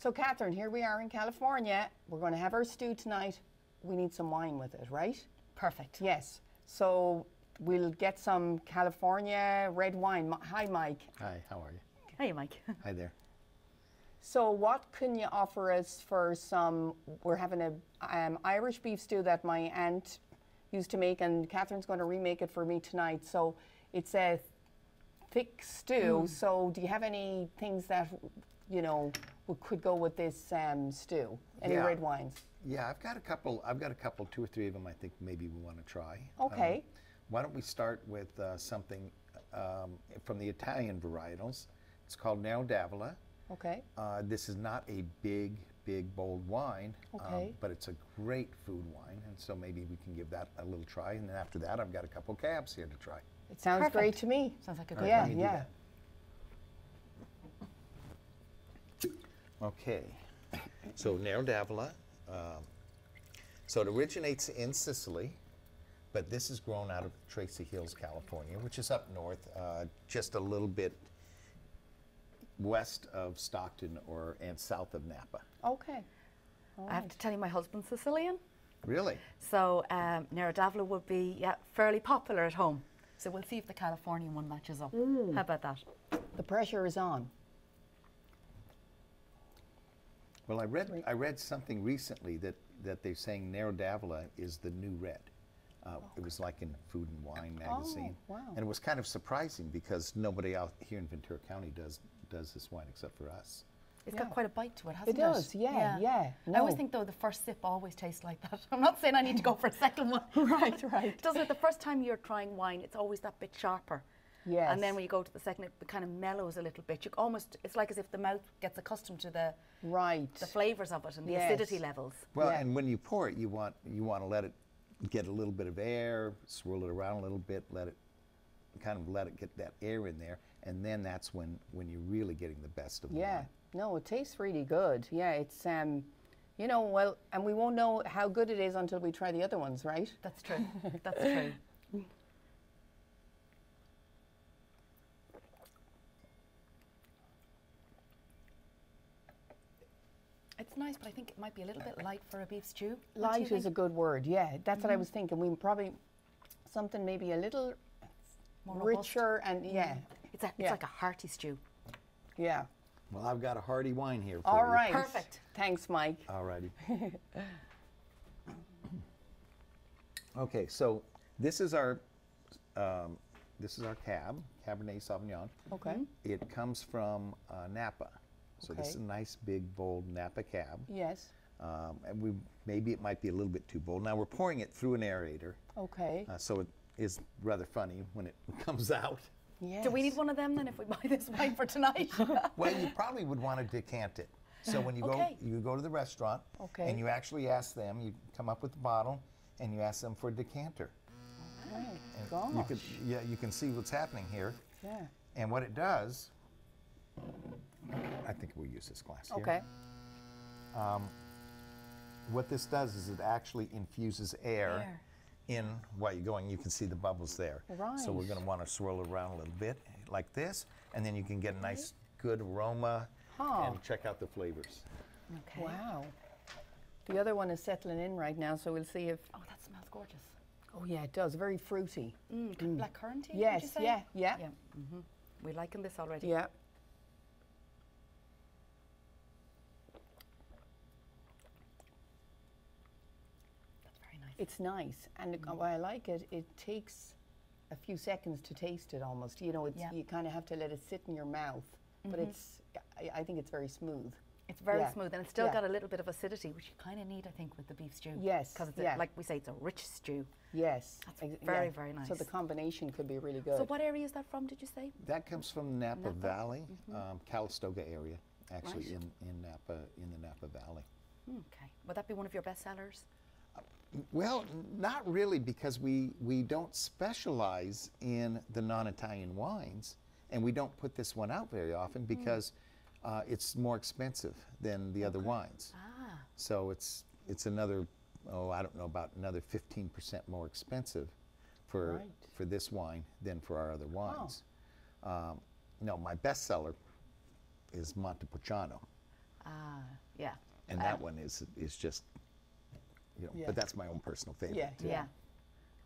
So, Catherine, here we are in California. We're going to have our stew tonight. We need some wine with it, right? Perfect. Yes. So, we'll get some California red wine. Hi, Mike. Hi, how are you? Hey, Mike. Hi there. So, what can you offer us for some? We're having a Irish beef stew that my aunt used to make, and Catherine's going to remake it for me tonight. So, it's a thick stew. So, do you have any things that could go with this stew? Any red wines? Yeah, I've got a couple, 2 or 3 of them I think maybe we want to try. Okay. Why don't we start with something from the Italian varietals. It's called Nero d'Avola. Okay. This is not a big, bold wine, Okay. but it's a great food wine, and so maybe we can give that a little try. And then after that, I've got a couple cabs here to try. It sounds Perfect. great to me. Sounds like a All good right, Yeah, let me do yeah. that. Okay, so Nero d'Avola. So it originates in Sicily, but this is grown out of Tracy Hills, California, which is up north, just a little bit west of Stockton and south of Napa. Okay. I have to tell you, my husband's Sicilian, Really? so Nero d'Avola would be fairly popular at home. So we'll see if the Californian one matches up. How about that? The pressure is on. Well, I read something recently that they're saying Nero d'Avola is the new red. It was like in Food and Wine magazine. Oh, wow. And it was kind of surprising because nobody out here in Ventura County does this wine except for us. It's Yeah. got quite a bite to it, hasn't it? It does, yeah. I No. always think, though, the first sip always tastes like that. I'm not saying I need to go for a second one. Right. Doesn't it? The first time you're trying wine, it's always that bit sharper. Yes. And then when you go to the second, it kind of mellows a little bit. It's like as if the mouth gets accustomed to the flavours of it and the Yes. acidity levels. Well, Yeah. and when you pour it, you want to let it get a little bit of air, swirl it around a little bit, let it get that air in there, and then that's when you're really getting the best of the Yeah. wine. No, it tastes really good. Yeah, it's and we won't know how good it is until we try the other ones, right? That's true. That's true. It's nice, but I think it might be a little bit light for a beef stew. What do you Light is think? a good word. Yeah, that's what I was thinking. We probably something maybe a little More robust. richer and yeah. It's like a hearty stew. Yeah. Well, I've got a hearty wine here for All you. right. Perfect. Thanks, Mike. All righty. Okay, so this is our cab, Cabernet Sauvignon. Okay. It comes from Napa. So this is a Okay. nice, big, bold Napa cab. Yes. And maybe it might be a little bit too bold. Now we're pouring it through an aerator, Okay. so it is rather funny when it comes out. Yes. Do we need one of them then if we buy this wine for tonight? Well, you probably would want to decant it. So when you Okay. go to the restaurant, Okay. and you actually ask them, you come up with the bottle, and you ask them for a decanter. Gosh. You can see what's happening here. Yeah. And what it does, I think we'll use this glass here. Okay. What this does is it actually infuses air in while you're going. You can see the bubbles there. So we're Right. going to want to swirl it around a little bit like this, and then you can get a nice, good aroma and check out the flavors. Okay. Wow. The other one is settling in right now, so we'll see if. Oh, that smells gorgeous. Oh yeah, it does. Very fruity. Black currant, would you Yes. say? Yeah. Yeah. Yeah. We're liking this already. Yeah. That's very nice. It's nice, and why I like it, it takes a few seconds to taste it almost. You know, it's, Yeah. you kind of have to let it sit in your mouth, but I think it's very smooth. It's very Yeah. smooth, and it's still Yeah. got a little bit of acidity, which you kind of need, I think, with the beef stew. Yes, Because, yeah. like we say, it's a rich stew. Yes. That's Ex- very, yeah. very nice. So the combination could be really good. So what area is that from, did you say? That comes from Napa, Napa? Valley, Calistoga area, actually Right. in Napa, in the Napa Valley. Okay. Would that be one of your best sellers? Well, not really, because we don't specialize in the non-Italian wines, and we don't put this one out very often because it's more expensive than the other wines. Ah. So it's another, I don't know, about another 15% more expensive for Right. for this wine than for our other wines. No, my best seller is Montepulciano. Yeah. And that one is just, you know, Yeah. but that's my own personal favorite. Yeah, too. Yeah.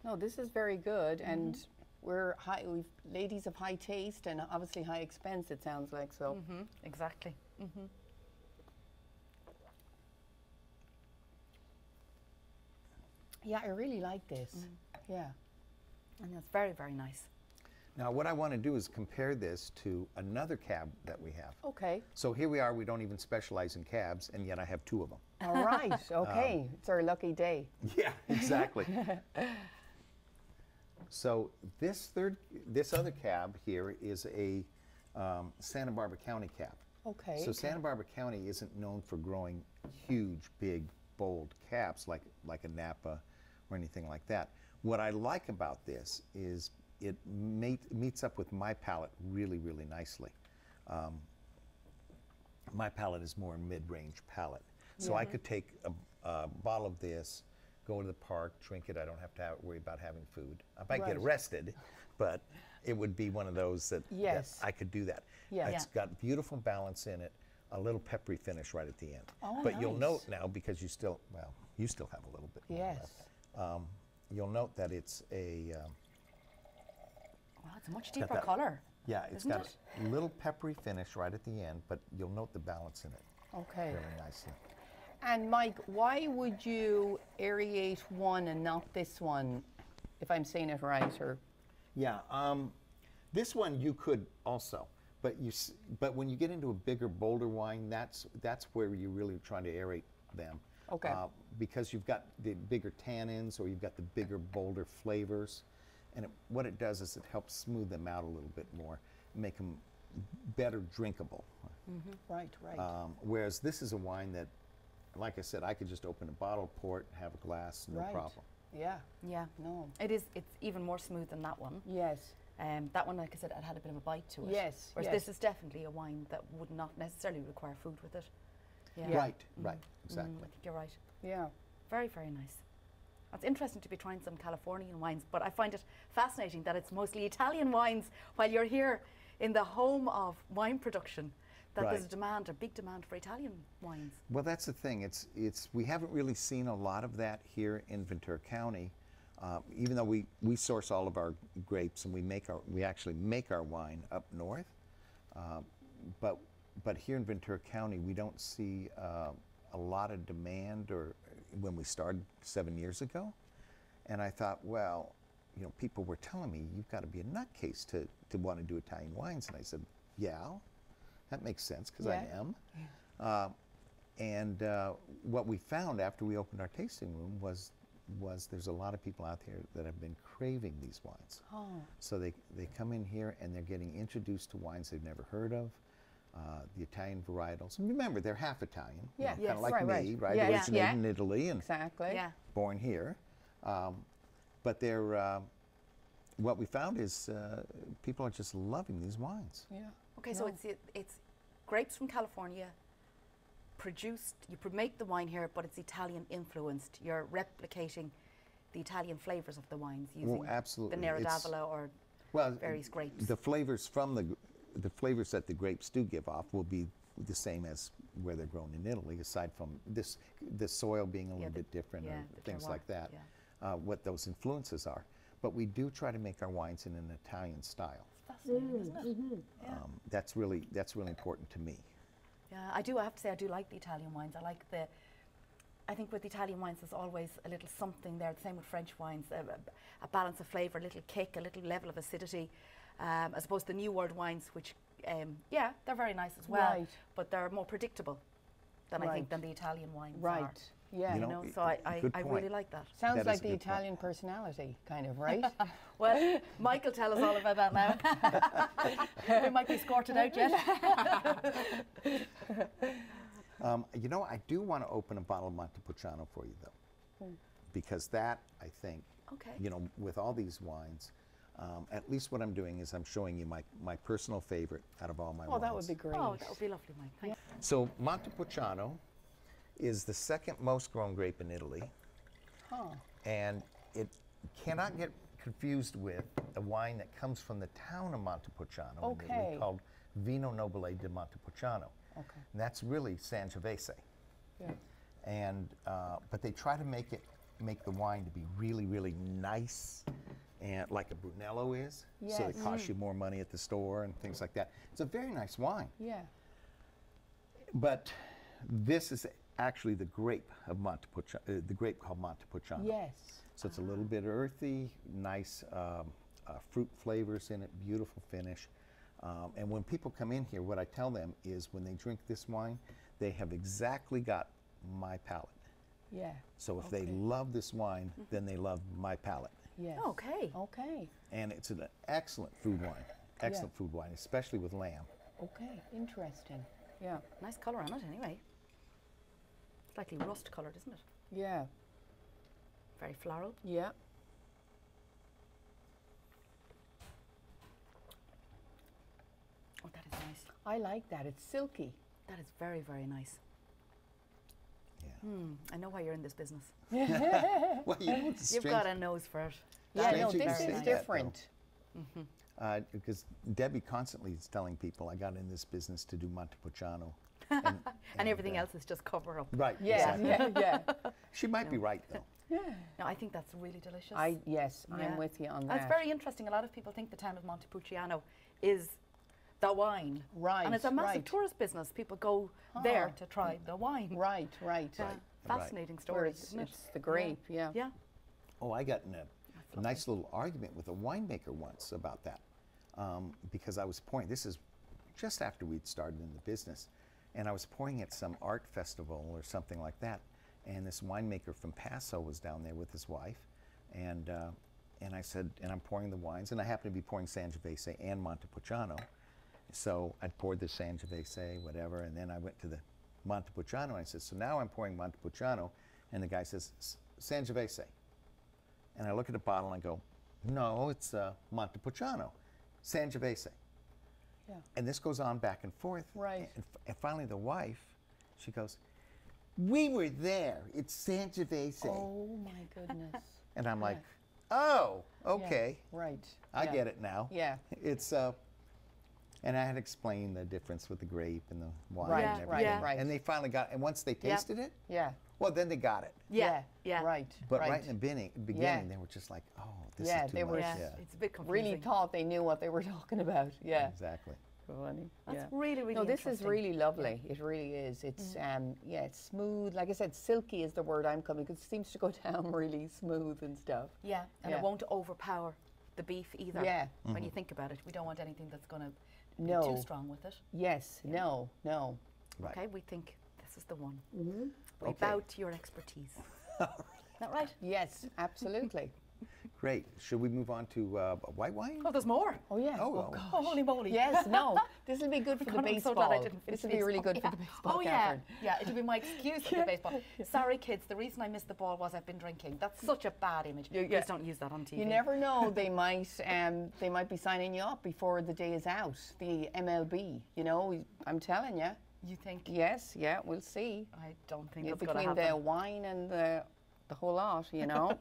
No, this is very good, and we're we've ladies of high taste and obviously high expense. It sounds like so. Exactly. Yeah, I really like this. Yeah. And that's very, very nice. Now, what I want to do is compare this to another cab that we have. Okay. So here we are, we don't even specialize in cabs, and yet I have two of them. All right. Okay. It's our lucky day. Yeah, exactly. So this other cab here is a Santa Barbara County cab. Okay. So Santa Barbara County isn't known for growing huge, big, bold cabs like a Napa or anything like that. What I like about this is it meets up with my palate really, really nicely. My palate is more mid-range palate. So I could take a bottle of this, go to the park, drink it. I don't have to worry about having food. I might get Right. arrested, but it would be one of those that, Yes. that I could do that. Yeah. It's got beautiful balance in it, a little peppery finish right at the end. Oh, but you'll nice. note now, because you still have a little bit more Yes. left. You'll note that it's a, Wow, it's a much got deeper that- colour. yeah, it's Isn't got it? a little peppery finish right at the end, but you'll note the balance in it Okay. very nicely. And Mike, why would you aerate one and not this one, if I'm saying it right? Or Yeah, this one you could also, but but when you get into a bigger, bolder wine, that's where you're really trying to aerate them. Okay. Because you've got the bigger tannins or you've got the bigger, bolder flavors, and what it does is it helps smooth them out a little bit more, make them better drinkable. right, right. Whereas this is a wine that, like I said, I could just open a bottle, pour it, have a glass, no Right. problem. Yeah. Yeah. No. It's even more smooth than that one. Yes. That one, like I said, it had a bit of a bite to it. Yes, Whereas yes. this is definitely a wine that would not necessarily require food with it. Yeah. Right, right, exactly. I think you're right. Yeah. Very, very nice. It's interesting to be trying some Californian wines, but I find it fascinating that it's mostly Italian wines while you're here in the home of wine production, that there's a big demand for Italian wines. Well, that's the thing. We haven't really seen a lot of that here in Ventura County, even though we source all of our grapes and we actually make our wine up north. But here in Ventura County, we don't see a lot of demand, or when we started 7 years ago. And I thought, well, you know, people were telling me you've got to be a nutcase to want to do Italian wines, and I said, yeah. That makes sense, because I am. And what we found after we opened our tasting room was there's a lot of people out there that have been craving these wines. Oh. So they come in here and they're getting introduced to wines they've never heard of, the Italian varietals. And remember, they're half Italian, Yeah. kind Yes, of like right, me, right. right? Yeah, yeah. Originated Yeah. in Italy and Exactly. Yeah. born here. But they're, what we found is people are just loving these wines. Yeah. Okay, so it's grapes from California, produced, you make the wine here, but it's Italian influenced. You're replicating the Italian flavors of the wines using absolutely. the Nero d'Avola or various grapes. The flavors from the flavors that the grapes do give off will be the same as where they're grown in Italy, aside from the soil being a little bit different or the things terroir, like that, what those influences are. But we do try to make our wines in an Italian style. Fascinating, isn't it? Yeah. That's really important to me. Yeah, I have to say I do like the Italian wines. I think with Italian wines there's always a little something there, the same with French wines, a balance of flavour, a little kick, a little level of acidity, as opposed to the New World wines, which, they're very nice as well, Right. but they're more predictable than I Right. think than the Italian wines Right. are. Yeah. You You know, know, so I good really point. like that. Sounds That like is a the good point. Italian personality, kind of, right? Well, Mike will tell us all about that now. We might be escorted out yet. You know, I do want to open a bottle of Montepulciano for you, though, because that, I think, Okay. you know, with all these wines, at least what I'm doing is I'm showing you my personal favorite out of all my wines. Oh, that would be great. Oh, that would be lovely, Mike. Thank you. So Montepulciano is the second most grown grape in Italy, Huh. and it cannot get confused with a wine that comes from the town of Montepulciano in Okay. Italy called Vino Nobile di Montepulciano. Okay. And that's really Sangiovese. Yeah. And but they try to make the wine to be really, really nice, and like a Brunello is. So it Yes. costs you more money at the store and things like that. It's a very nice wine. Yeah. But this is actually the grape of Montepulciano, the grape called Montepulciano. Yes. So it's a little bit earthy, nice fruit flavors in it, beautiful finish. And when people come in here, what I tell them is when they drink this wine, they have exactly got my palate. Yeah. So if they love this wine, then they love my palate. Yes. Okay. Okay. And it's an excellent food wine, excellent food wine, especially with lamb. Okay. Interesting. Yeah. Nice colour on it anyway. Slightly rust coloured, isn't it? Yeah. Very floral. Yeah. Oh, that is nice. I like that. It's silky. That is very, very nice. Yeah. I know why you're in this business. Well, you know, it's You've got a nose for it. Yeah, Strange no, you can this say is that, though. different. Because Debbie constantly is telling people I got in this business to do Montepulciano. And everything else is just cover up. Right. Yeah, Exactly. yeah, She might be right though. yeah. No, I think that's really delicious. Yes, Yeah. I'm with you on that. That's very interesting. A lot of people think the town of Montepulciano is the wine. Right, And it's a massive right. tourist business. People go there to try the wine. Right, right. Yeah. Right. Fascinating story, Whereas isn't it? it's the grape, yeah. Yeah. Oh, I got in a nice little argument with a winemaker once about that. Because I was pouring, this is just after we'd started in the business, and I was pouring at some art festival or something like that, and this winemaker from Paso was down there with his wife, and I said, and I'm pouring the wines, and I happened to be pouring Sangiovese and Montepulciano, so I poured the Sangiovese, whatever, and then I went to the Montepulciano, and I said, so now I'm pouring Montepulciano, and the guy says, Sangiovese. And I look at the bottle and I go, no, it's Montepulciano, Sangiovese. Yeah. And this goes on back and forth. Right. And finally the wife, she goes, we were there, it's Sangiovese. Oh my goodness. And I'm like, oh, okay, Yeah, right. I yeah. get it now. Yeah. It's, and I had explained the difference with the grape and the wine Right, and Yeah, everything. yeah. right. And they finally got it. And once they tasted it, Yeah. well, then they got it. Yeah. Yeah. Right. But right. right in the beginning, Yeah. they were just like, oh, this Yeah, is too they much. were Yeah. Yeah, It's a bit confusing. Really thought they knew what they were talking about. Yeah. exactly. Funny. That's yeah. really, really No, this is interesting. really lovely. It really is. It's yeah, it's smooth. Like I said, silky is the word I'm coming because it seems to go down really smooth and stuff. Yeah, and Yeah. it won't overpower the beef either. Yeah. When you think about it, we don't want anything that's going to be No. too strong with it. Yes. No. No. Right. Okay, we think this is the one. Mm-hmm. We Okay. bow to your expertise. Is that right? Yes. Absolutely. Great. Should we move on to white wine? Oh, there's more. Oh yeah. Oh, well. Oh, holy moly. Yes. No. This will be good for the God, I'm so baseball. glad I didn't finish This will be really baseball. good for the Yeah. baseball. Oh, yeah. Catherine. Yeah, it'll be my excuse for the baseball. Sorry, kids, the reason I missed the ball was I've been drinking. That's such a bad image. Yeah. Please don't use that on TV. You never know. They might be signing you up before the day is out. The MLB. You know. I'm telling you. You think? Yes. Yeah. We'll see. I don't think Yeah, that's going to between the happen. wine and the whole lot, you know.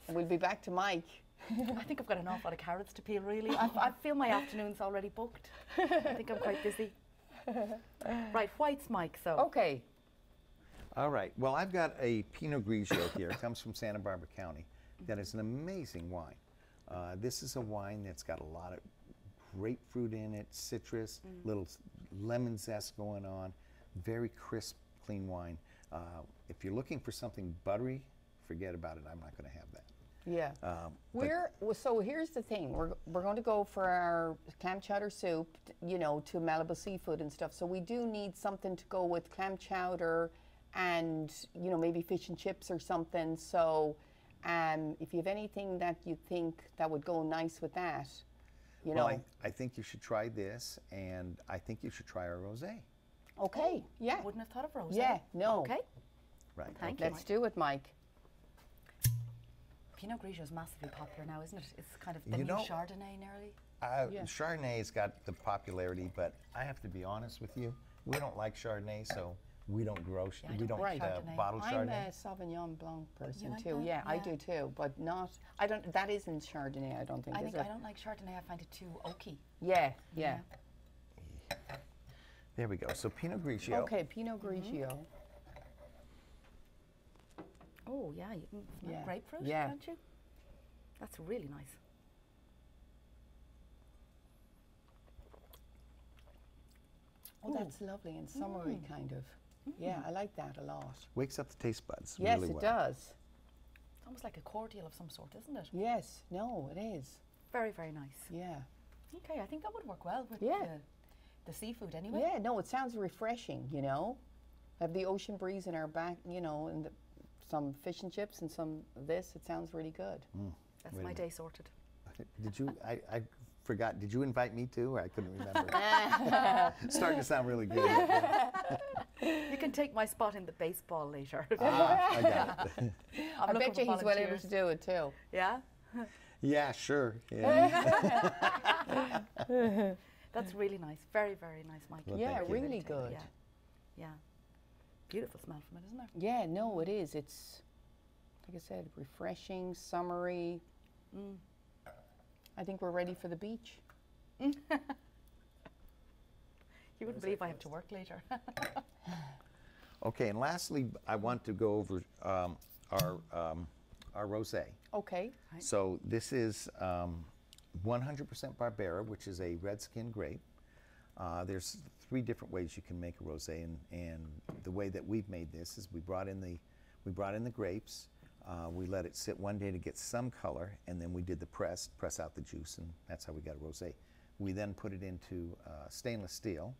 And we'll be back to Mike. I think I've got an awful lot of carrots to peel, really. I feel my afternoon's already booked. I think I'm quite busy. Right, whites, Mike, so. Okay. All right. Well, I've got a Pinot Grigio here. It comes from Santa Barbara County. That is an amazing wine. This is a wine that's got a lot of grapefruit in it, citrus, little lemon zest going on. Very crisp, clean wine. If you're looking for something buttery, forget about it. I'm not going to have that. Yeah. But- So here's the thing. We're going to go for our clam chowder soup, you know, to Malibu seafood and stuff. So we do need something to go with clam chowder and, you know, maybe fish and chips or something. So if you have anything that you think that would go nice with that, you know. Well, I think you should try this, and I think you should try our rosé. Okay. Yeah. Wouldn't have thought of rose. Yeah. No. Okay. Right. Thank you. Let's do it, Mike. Pinot Grigio is massively popular now, isn't it? It's kind of the You new know- Chardonnay nearly. Yeah. Chardonnay's got the popularity, but I have to be honest with you. We don't like Chardonnay, so we don't grow. Yeah, I we don't don't like Right. Chardonnay. bottle I'm Chardonnay. a Sauvignon Blanc person like too. that? Yeah, I Yeah. do too, but not. I don't. That isn't Chardonnay. I don't think. I is think it? I don't like Chardonnay. I find it too oaky. Yeah. Yeah. There we go. So Pinot Grigio. Okay, Pinot Grigio. Oh, yeah, you can smell Yeah. grapefruit, Yeah. can't you? That's really nice. Oh, that's lovely and summery kind of. Yeah, I like that a lot. Wakes up the taste buds Yes, really it well. does. It's almost like a cordial of some sort, isn't it? Yes, no, it is. Very, very nice. Yeah. Okay, I think that would work well with Yeah. the seafood anyway. Yeah, no, it sounds refreshing, you know. Have the ocean breeze in our back, you know, and some fish and chips and some this. It sounds really good. That's Wait a my minute. day sorted. Did you? I forgot. Did you invite me too? Or I couldn't remember. It's starting to sound really good. You can take my spot in the baseball later. I got it. I'm I looking bet you for he's well able volunteers. to do it too. Yeah? Yeah, sure. Yeah. That's really nice. Very, very nice, Mike. Well, Yeah, thank you. really good. Yeah. Yeah. Beautiful smell from it, isn't there? Yeah, no, it is. It's, like I said, refreshing, summery. I think we're ready for the beach. You wouldn't believe I have to work later. Okay, and lastly, I want to go over our rosé. Okay. So this is 100% Barbera, which is a red skin grape. There's 3 different ways you can make a rosé, and the way that we've made this is we brought in the grapes. We let it sit one day to get some color, and then we did the press out the juice, and that's how we got a rosé. We then put it into stainless steel.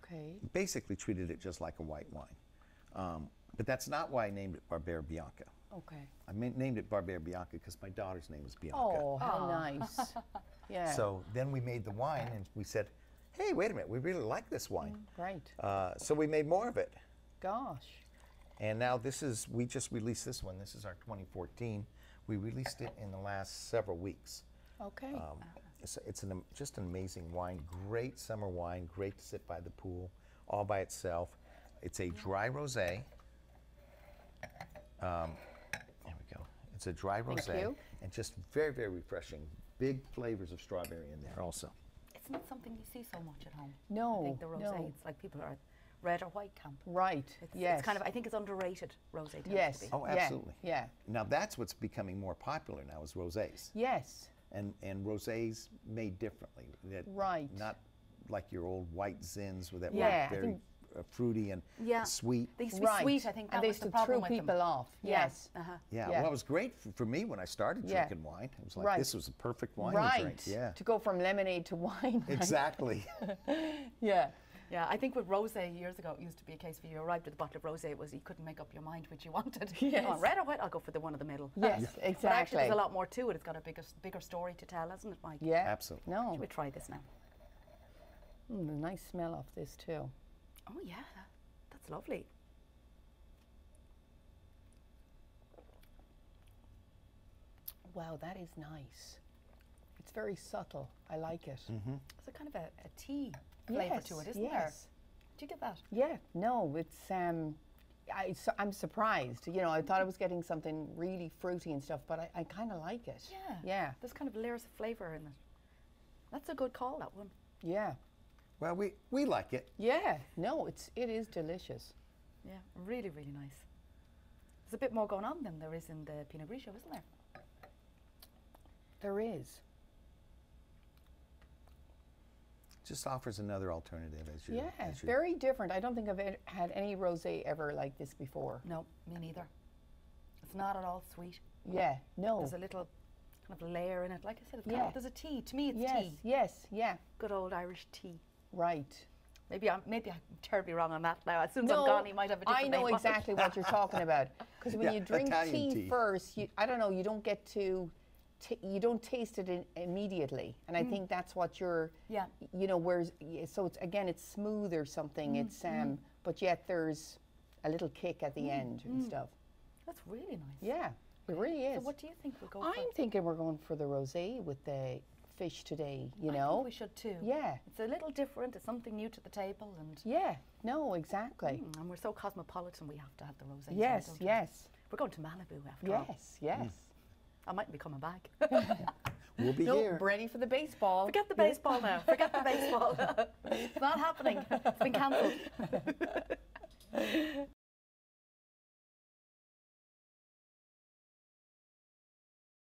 Okay. Basically treated it just like a white wine. But that's not why I named it Barbera Bianca. Okay. I named it Barbera Bianca because my daughter's name is Bianca. Oh, how nice. Yeah. So then we made the wine, and we said, hey, wait a minute, we really like this wine. Right. So we made more of it. Gosh. And now we just released this one. This is our 2014. We released it in the last several weeks. Okay. It's just an amazing wine. Great summer wine. Great to sit by the pool, all by itself. It's a dry rosé. There we go. It's a dry rosé, you. and just very, very refreshing. Big flavors of strawberry in there also. It's not something you see so much at home. No, I think the rosé, no. it's like people are red or white camp. Right. Yes. It's kind of, I think it's underrated, rosé tends Yes. to be. Oh, Yeah, absolutely. Yeah. Now that's what's becoming more popular now is rosés. Yes. And rosés made differently. That Right. Not like your old white zins with that Yeah, I very think- fruity and Yeah. sweet. They used to be Right. sweet, I think that and they was used the to problem throw with people them. off. Yeah. Yes. Uh-huh. Yeah, Yeah. well, it was great for me when I started Yeah. drinking wine. It was like, Right. this was a perfect wine Right. to drink. Yeah, To go from lemonade to wine. right? exactly. Yeah. Yeah, I think with rosé years ago, it used to be a case where you arrived with a bottle of rosé, it was you couldn't make up your mind which you wanted. Yes. Oh, red or white? I'll go for the one in the middle. Yes, But actually, exactly. there's a lot more to it. It's got a bigger story to tell, hasn't it, Mike? Yeah. Absolutely. No. Should we try this now? A nice smell off this too. Oh yeah, that's lovely. Wow, that is nice. It's very subtle. I like it. It's a kind of a tea flavour to it, isn't there? yes. Do you get that? Yeah. No, it's I'm surprised. You know, I thought I was getting something really fruity and stuff, but I kind of like it. Yeah. Yeah. There's kind of layers of flavour in it. That's a good call, that one. Yeah. Well, we like it. Yeah. No, it is delicious. Yeah, really, really nice. There's a bit more going on than there is in the Pinot Grigio, isn't there? There is. Just offers another alternative as you. Yeah. as you- Very different. I don't think I've had any rosé ever like this before. No, me neither. It's not at all sweet. Yeah. No. There's a little kind of layer in it. Like I said, it's kind Yeah. of, there's a tea. To me, it's yes. tea. Yes. Yeah. Good old Irish tea. Right. Maybe I'm terribly wrong on that now. As soon as No, I'm gone, he might have a different I know name on it. exactly what you're talking about. Because when Yeah, you drink Italian tea. first, I don't know, you don't get to, you don't taste it immediately. And I think that's what you're, Yeah. you know, whereas, so it's, again, it's smooth or something. It's, but yet there's a little kick at the end and stuff. That's really nice. Yeah, it really is. So what do you think we'll go for? I'm thinking we're going for the rosé with the fish today, you I know? think we should too. Yeah. It's a little different. It's something new to the table, and Yeah, no, exactly. and we're so cosmopolitan. We have to have the rosé. Yes, don't we? yes, We're going to Malibu after all. yes, yes. I might be coming back. We'll be No, here. ready for the baseball. Forget the baseball now. Forget the baseball. It's not happening. It's been cancelled.